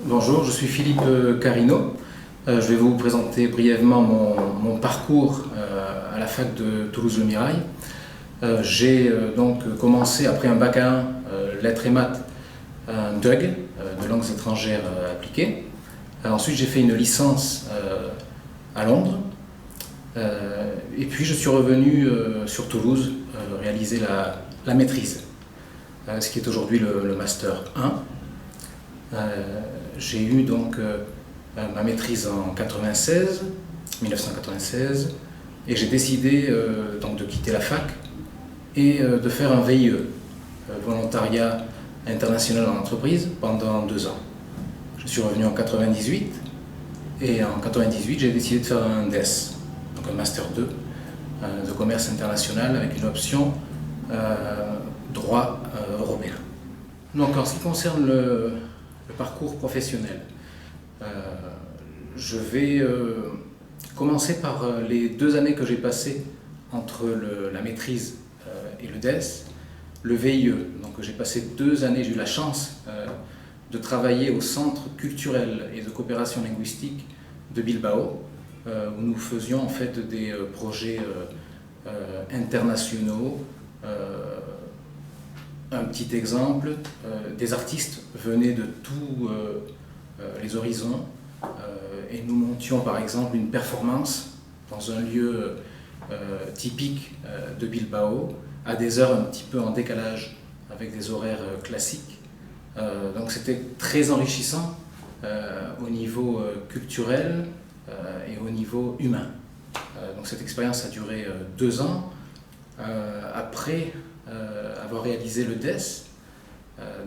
Bonjour, je suis Philippe Carino. Je vais vous présenter brièvement mon parcours à la fac de Toulouse-Le Mirail. J'ai donc commencé après un bac à 1 lettres et maths, un DUG de langues étrangères appliquées. Ensuite j'ai fait une licence à Londres et puis je suis revenu sur Toulouse réaliser la maîtrise, ce qui est aujourd'hui le Master 1. J'ai eu donc ma maîtrise en 1996, et j'ai décidé donc de quitter la fac et de faire un VIE, volontariat international en entreprise, pendant 2 ans. Je suis revenu en 98 et en 98 j'ai décidé de faire un DES, donc un Master 2 de commerce international avec une option droit européen. Donc en ce qui concerne le parcours professionnel, je vais commencer par les 2 années que j'ai passées entre la maîtrise et le DES, le VIE. Donc j'ai passé 2 années, j'ai eu la chance de travailler au Centre culturel et de coopération linguistique de Bilbao, où nous faisions en fait des projets internationaux. Un petit exemple, des artistes venaient de tous les horizons et nous montions par exemple une performance dans un lieu typique de Bilbao à des heures un petit peu en décalage avec des horaires classiques. Donc c'était très enrichissant au niveau culturel et au niveau humain. Donc cette expérience a duré 2 ans. Après avoir réalisé le DES,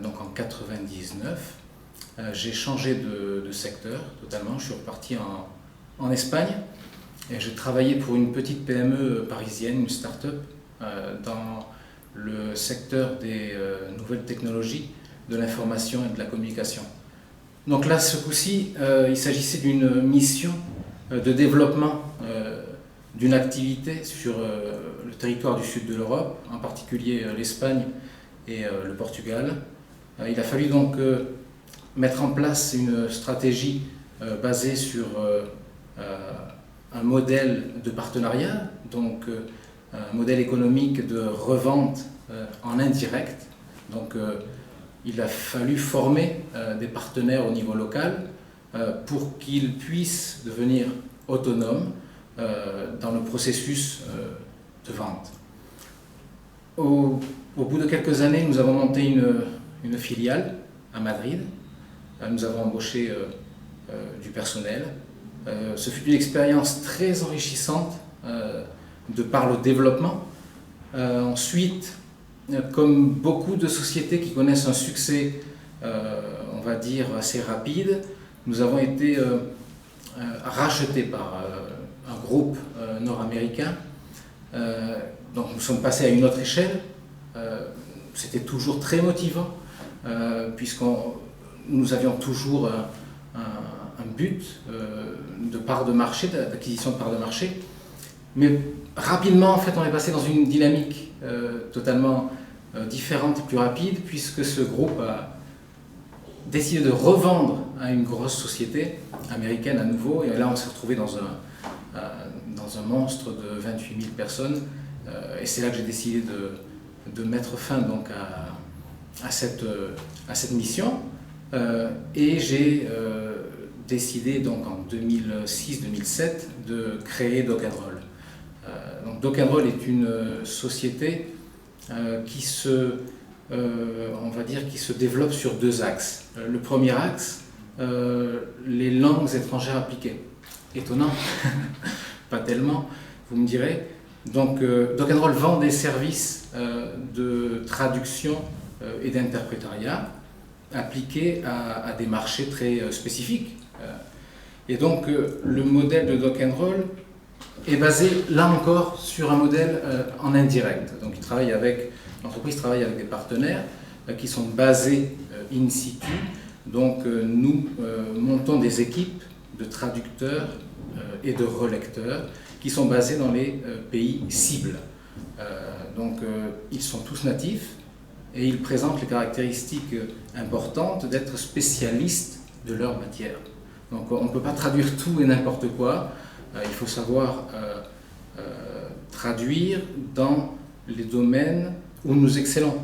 donc en 99, j'ai changé de secteur totalement. Je suis reparti en Espagne et j'ai travaillé pour une petite PME parisienne, une start-up, dans le secteur des nouvelles technologies, de l'information et de la communication. Donc là, ce coup-ci, il s'agissait d'une mission de développement d'une activité sur le territoire du sud de l'Europe, en particulier l'Espagne et le Portugal. Il a fallu donc mettre en place une stratégie basée sur un modèle de partenariat, donc un modèle économique de revente en indirect. Donc il a fallu former des partenaires au niveau local pour qu'ils puissent devenir autonomes dans le processus de vente. Au bout de quelques années, nous avons monté une filiale à Madrid. Nous avons embauché du personnel. Ce fut une expérience très enrichissante de par le développement. Ensuite, comme beaucoup de sociétés qui connaissent un succès, on va dire, assez rapide, nous avons été rachetés par un groupe nord-américain. Donc nous sommes passés à une autre échelle. C'était toujours très motivant, puisque nous avions toujours un but de part de marché, d'acquisition de part de marché. Mais rapidement, en fait, on est passé dans une dynamique totalement différente et plus rapide, puisque ce groupe a décidé de revendre à une grosse société américaine à nouveau. Et là, on s'est retrouvé dans un monstre de 28 000 personnes. Et c'est là que j'ai décidé de mettre fin donc à cette mission. Et j'ai décidé donc en 2006-2007 de créer Doc & Roll. Donc Doc & Roll est une société on va dire, qui se développe sur 2 axes. Le premier axe, les langues étrangères appliquées. Étonnant, pas tellement, vous me direz. Donc Doc & Roll vend des services de traduction et d'interprétariat appliqués à des marchés très spécifiques. Et donc le modèle de Doc & Roll est basé là encore sur un modèle en indirect. Donc l'entreprise travaille avec des partenaires qui sont basés in situ. Donc nous montons des équipes de traducteurs et de relecteurs qui sont basés dans les pays cibles. Donc ils sont tous natifs et ils présentent les caractéristiques importantes d'être spécialistes de leur matière. Donc on ne peut pas traduire tout et n'importe quoi, il faut savoir traduire dans les domaines où nous excellons,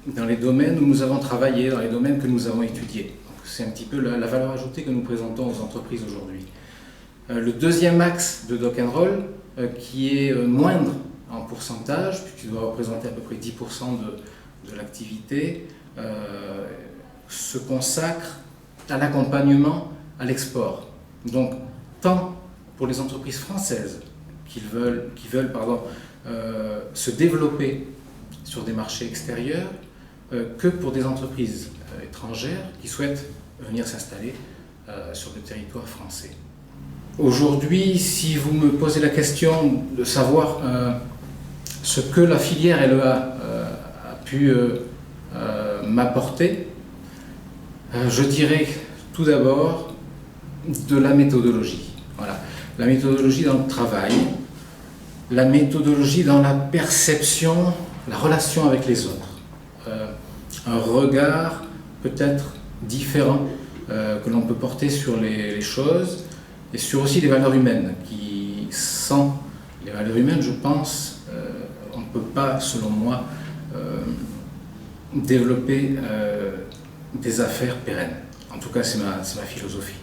dans les domaines où nous avons travaillé, dans les domaines que nous avons étudiés. C'est un petit peu la valeur ajoutée que nous présentons aux entreprises aujourd'hui. Le deuxième axe de Dock & Roll, qui est moindre en pourcentage, puisqu'il doit représenter à peu près 10% de l'activité, se consacre à l'accompagnement à l'export. Donc, tant pour les entreprises françaises qui veulent se développer sur des marchés extérieurs, que pour des entreprises étrangères qui souhaitent venir s'installer sur le territoire français. Aujourd'hui, si vous me posez la question de savoir ce que la filière LEA a pu m'apporter, je dirais tout d'abord de la méthodologie. Voilà. La méthodologie dans le travail, la méthodologie dans la perception, la relation avec les autres. Un regard peut-être différent que l'on peut porter sur les choses et sur aussi les valeurs humaines qui, sans les valeurs humaines, je pense, on ne peut pas, selon moi, développer des affaires pérennes. En tout cas, c'est ma philosophie.